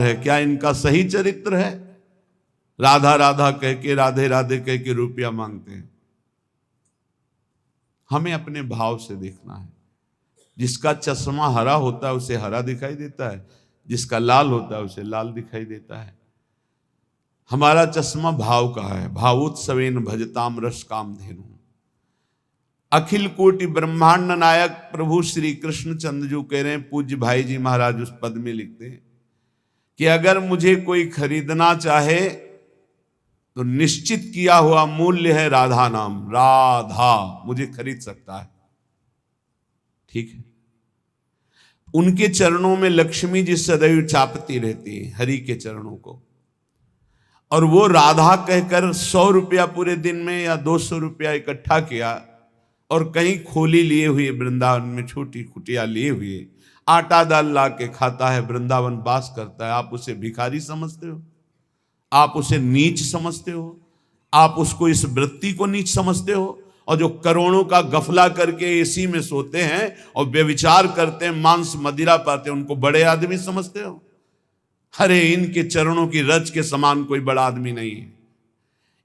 है, क्या इनका सही चरित्र है? राधा राधा कह के, राधे राधे कह के रुपया मांगते हैं। हमें अपने भाव से देखना है। जिसका चश्मा हरा होता है उसे हरा दिखाई देता है, जिसका लाल होता है उसे लाल दिखाई देता है। हमारा चश्मा भाव का है। भावोत्सवेन भजताम रस काम धेनु। अखिल कोटि ब्रह्मांड नायक प्रभु श्री कृष्ण चंद्र जी कह रहे हैं, पूज्य भाई जी महाराज उस पद में लिखते हैं कि अगर मुझे कोई खरीदना चाहे तो निश्चित किया हुआ मूल्य है राधा नाम। राधा मुझे खरीद सकता है, ठीक है। उनके चरणों में लक्ष्मी जी सदैव चापती रहती है, हरि के चरणों को। और वो राधा कहकर 100 रुपया पूरे दिन में या 200 रुपया इकट्ठा किया और कहीं खोली लिए हुए, वृंदावन में छोटी कुटिया लिए हुए आटा दाल ला के खाता है, वृंदावन वास करता है। आप उसे भिखारी समझते हो? आप उसे नीच समझते हो? आप उसको, इस वृत्ति को नीच समझते हो? और जो करोड़ों का गफला करके एसी में सोते हैं और व्यभिचार करते हैं, मांस मदिरा पाते हैं, उनको बड़े आदमी समझते हो? अरे इनके चरणों की रज के समान कोई बड़ा आदमी नहीं है।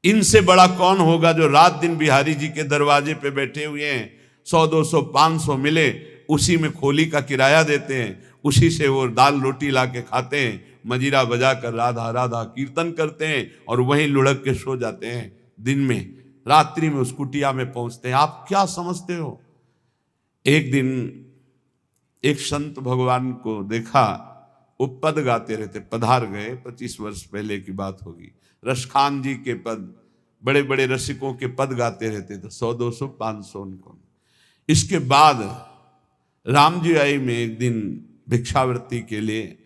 इनसे बड़ा कौन होगा जो रात दिन बिहारी जी के दरवाजे पे बैठे हुए हैं, 100 200 500 मिले उसी में खोली का किराया देते हैं, उसी से वो दाल रोटी ला के खाते हैं, मजीरा बजा कर राधा राधा कीर्तन करते हैं और वहीं लुढ़क के सो जाते हैं। दिन में, रात्रि में उस कुटिया में पहुंचते हैं। आप क्या समझते हो? एक दिन एक संत भगवान को देखा, वो पद गाते रहते, पधार गए, 25 वर्ष पहले की बात होगी। रसखान जी के पद, बड़े बड़े रसिकों के पद गाते रहते थे, 100 200 500 उनको। इसके बाद राम जी आई में एक दिन भिक्षावृत्ति के लिए,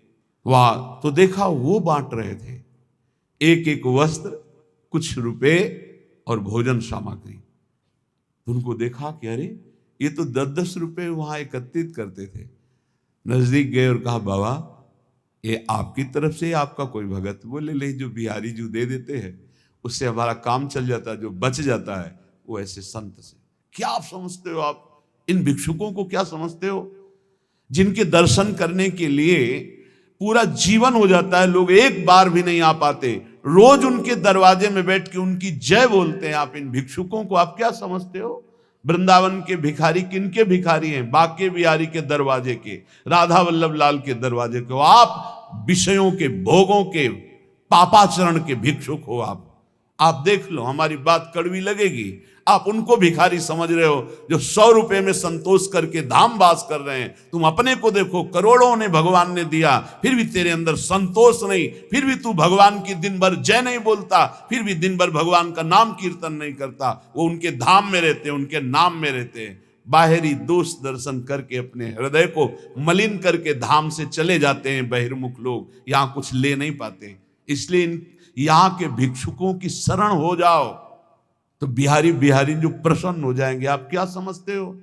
वहां तो देखा वो बांट रहे थे एक एक वस्त्र, कुछ रुपए और भोजन सामग्री। उनको देखा कि अरे ये तो 10-10 रुपए वहां एकत्रित करते थे। नजदीक गए और कहा, बाबा ये आपकी तरफ से आपका कोई भगत? बोले ले, जो बिहारी जी दे देते हैं उससे हमारा काम चल जाता है, जो बच जाता है वो ऐसे संत से। क्या आप समझते हो? आप इन भिक्षुकों को क्या समझते हो, जिनके दर्शन करने के लिए पूरा जीवन हो जाता है, लोग एक बार भी नहीं आ पाते, रोज उनके दरवाजे में बैठ के उनकी जय बोलते हैं। आप इन भिक्षुकों को आप क्या समझते हो? वृंदावन के भिखारी किनके भिखारी हैं? बाके बिहारी के दरवाजे के, राधा वल्लभ लाल के दरवाजे के। आप विषयों के, भोगों के, पापाचरण के भिक्षुक हो। आप देख लो, हमारी बात कड़वी लगेगी, आप उनको भिखारी समझ रहे हो जो 100 रुपए में संतोष करके धाम वास कर रहे हैं। तुम अपने को देखो, करोड़ों ने भगवान ने दिया, फिर भी तेरे अंदर संतोष नहीं, फिर भी तू भगवान की दिन भर जय नहीं बोलता, फिर भी दिन भर भगवान का नाम कीर्तन नहीं करता। वो उनके धाम में रहते, उनके नाम में रहते हैं। बाहरी दोष दर्शन करके अपने हृदय को मलिन करके धाम से चले जाते हैं बहिर्मुख लोग, यहाँ कुछ ले नहीं पाते। इसलिए यहाँ के भिक्षुकों की शरण हो जाओ तो बिहारी जो प्रसन्न हो जाएंगे। आप क्या समझते हो?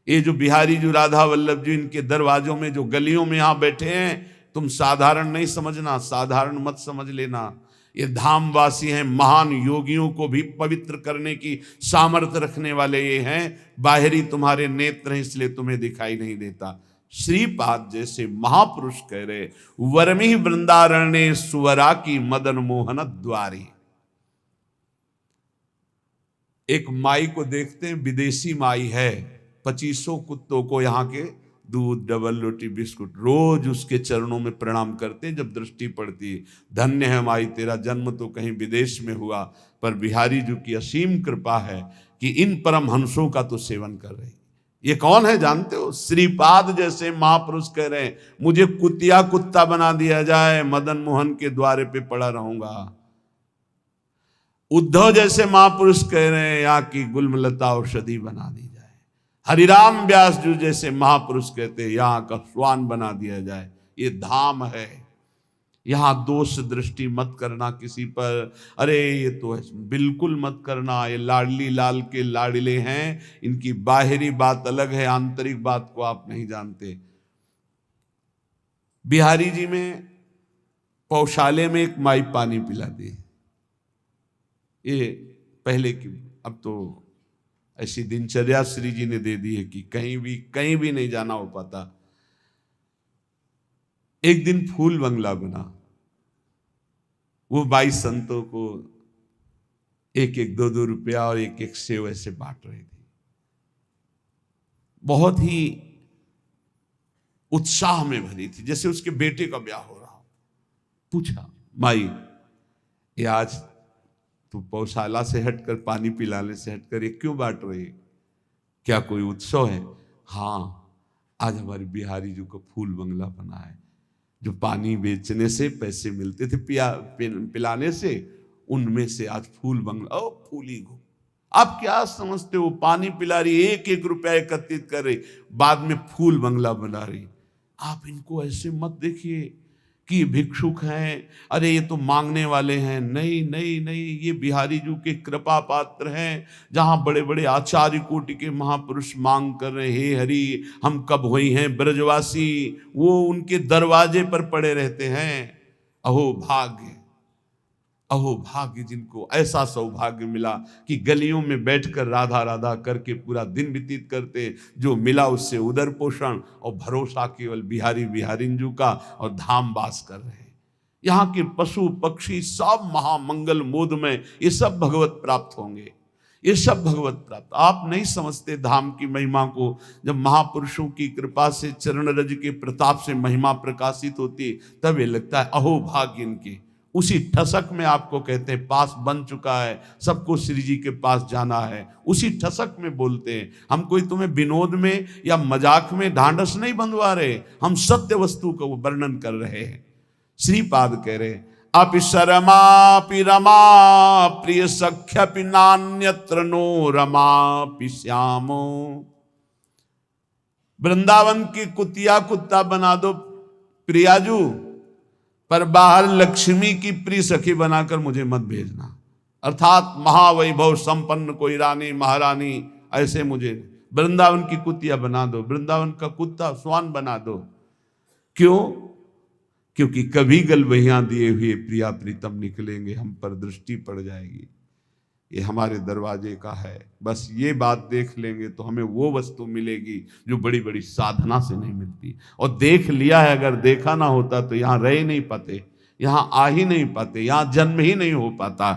ये जो बिहारी जो राधा वल्लभ जी इनके दरवाजों में, जो गलियों में यहाँ बैठे हैं, तुम साधारण नहीं समझना, साधारण मत समझ लेना। ये धामवासी हैं, महान योगियों को भी पवित्र करने की सामर्थ्य रखने वाले ये हैं। बाहरी तुम्हारे नेत्र हैं इसलिए तुम्हें दिखाई नहीं देता। श्रीपाद जैसे महापुरुष कह रहे, वर्मी वृंदारण्य सुवरा की मदन मोहन द्वारी। एक माई को देखते हैं, विदेशी माई है, 2500 कुत्तों को यहाँ के दूध, डबल रोटी, बिस्कुट, रोज उसके चरणों में प्रणाम करते हैं। जब दृष्टि पड़ती है, धन्य है माई, तेरा जन्म तो कहीं विदेश में हुआ, पर बिहारी जी की असीम कृपा है कि इन परम हंसों का तो सेवन कर रही। ये कौन है जानते हो? श्रीपाद जैसे महापुरुष कह रहे हैं, मुझे कुतिया कुत्ता बना दिया जाए, मदन मोहन के द्वारे पे पड़ा रहूंगा। उद्धव जैसे महापुरुष कह रहे हैं, यहाँ की गुलमलता औषधि बना दी जाए। हरिराम व्यास जी जैसे महापुरुष कहते हैं, यहाँ का स्वान बना दिया जाए। ये धाम है, यहाँ दोष दृष्टि मत करना किसी पर। अरे ये तो बिल्कुल मत करना, ये लाडली लाल के लाडले हैं, इनकी बाहरी बात अलग है, आंतरिक बात को आप नहीं जानते। बिहारी जी में पौशाले में एक माई पानी पिला दी। ये पहले की, अब तो ऐसी दिनचर्या श्री जी ने दे दी है कि कहीं भी नहीं जाना हो पाता। एक दिन फूल बंगला बना, वो 22 संतों को एक एक 2-2 रुपया और एक एक सेव ऐसे बांट रही थी। बहुत ही उत्साह में भरी थी, जैसे उसके बेटे का ब्याह हो रहा हो। पूछा, माई ये आज तू पौशाला से हटकर, पानी पिलाने से हटकर ये क्यों बांट रही है? क्या कोई उत्सव है? हाँ, आज हमारे बिहारी जी को फूल बंगला बना है। जो पानी बेचने से पैसे मिलते थे पिलाने से, उनमें से आज फूल बंगला। ओ फूली गो, आप क्या समझते हो? पानी पिला रही, एक एक रुपया एकत्रित कर रही, बाद में फूल बंगला बना रही। आप इनको ऐसे मत देखिए कि ये भिक्षुक हैं, अरे ये तो मांगने वाले हैं। नहीं नहीं नहीं, ये बिहारी जी के कृपा पात्र हैं। जहां बड़े बड़े आचार्य कोटि के महापुरुष मांग कर रहे, हे हरि हम कब हुई हैं ब्रजवासी, वो उनके दरवाजे पर पड़े रहते हैं। अहो भाग्य, अहो भाग्य जिनको ऐसा सौभाग्य मिला कि गलियों में बैठकर राधा राधा करके पूरा दिन व्यतीत करते। जो मिला उससे उदर पोषण और भरोसा केवल बिहारी बिहारिंजू का, और धाम वास कर रहे हैं। यहाँ के पशु पक्षी सब महामंगल मोद में, ये सब भगवत प्राप्त होंगे, ये सब भगवत प्राप्त। आप नहीं समझते धाम की महिमा को। जब महापुरुषों की कृपा से, चरण रज के प्रताप से महिमा प्रकाशित होती, तब ये लगता है अहो भाग्य इनके। उसी ठसक में आपको कहते हैं पास बन चुका है, सबको श्री जी के पास जाना है, उसी ठसक में बोलते हैं। हम कोई तुम्हें विनोद में या मजाक में ढांढस नहीं बंधवा रहे, हम सत्य वस्तु का वर्णन कर रहे हैं। श्रीपाद कह रहे, अपि शरमापि रमा प्रिय सख्यपि नान्यत्र नो रमापि श्यामो। वृंदावन की कुतिया कुत्ता बना दो प्रियाजू, पर बाहर लक्ष्मी की प्रिय सखी बनाकर मुझे मत भेजना। अर्थात महावैभव संपन्न कोई रानी महारानी ऐसे मुझे वृंदावन की कुतिया बना दो, वृंदावन का कुत्ता स्वान बना दो। क्यों? क्योंकि कभी गलबहियां दिए हुए प्रिया प्रीतम निकलेंगे, हम पर दृष्टि पड़ जाएगी। ये हमारे दरवाजे का है, बस ये बात देख लेंगे तो हमें वो वस्तु मिलेगी जो बड़ी बड़ी साधना से नहीं मिलती। और देख लिया है, अगर देखा ना होता तो यहां रह नहीं पाते, यहां आ ही नहीं पाते, यहां जन्म ही नहीं हो पाता।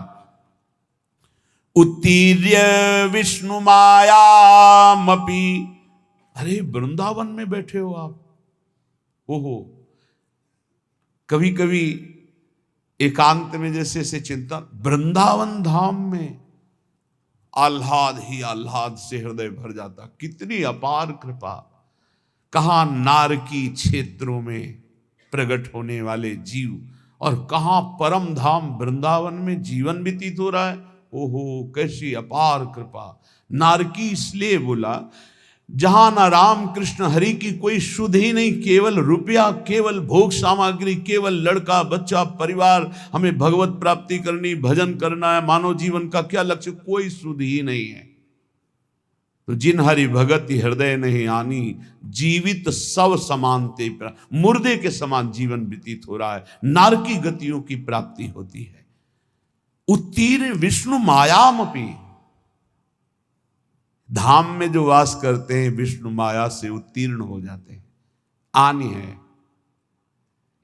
उत्तीर्य विष्णु मायामपि, अरे वृंदावन में बैठे हो आप, ओहो। कभी कभी एकांत में जैसे से चिंतन, वृंदावन धाम में आह्लाद ही आह्लाद से हृदय भर जाता। कितनी अपार कृपा। कहां नारकी क्षेत्रों में प्रकट होने वाले जीव, और कहां परम धाम वृंदावन में जीवन व्यतीत हो रहा है। ओहो कैसी अपार कृपा। नारकी इसलिए बोला जहां ना राम कृष्ण हरि की कोई शुद्ध ही नहीं, केवल रुपया, केवल भोग सामग्री, केवल लड़का बच्चा परिवार, हमें भगवत प्राप्ति करनी, भजन करना है, मानव जीवन का क्या लक्ष्य, कोई शुद्ध ही नहीं है। तो जिन हरि भगति हृदय नहीं आनी, जीवित सब समानते, मुर्दे के समान जीवन व्यतीत हो रहा है। नारकी गतियों की प्राप्ति होती है। उत्तीर्ण विष्णु मायामपि, धाम में जो वास करते हैं विष्णु माया से उत्तीर्ण हो जाते हैं। आनी है,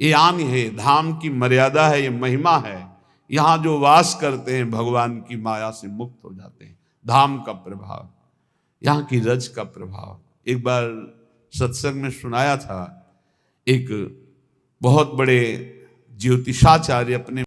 ये आनी है, धाम की मर्यादा है, ये महिमा है। यहां जो वास करते हैं भगवान की माया से मुक्त हो जाते हैं। धाम का प्रभाव, यहां की रज का प्रभाव। एक बार सत्संग में सुनाया था, एक बहुत बड़े ज्योतिषाचार्य अपने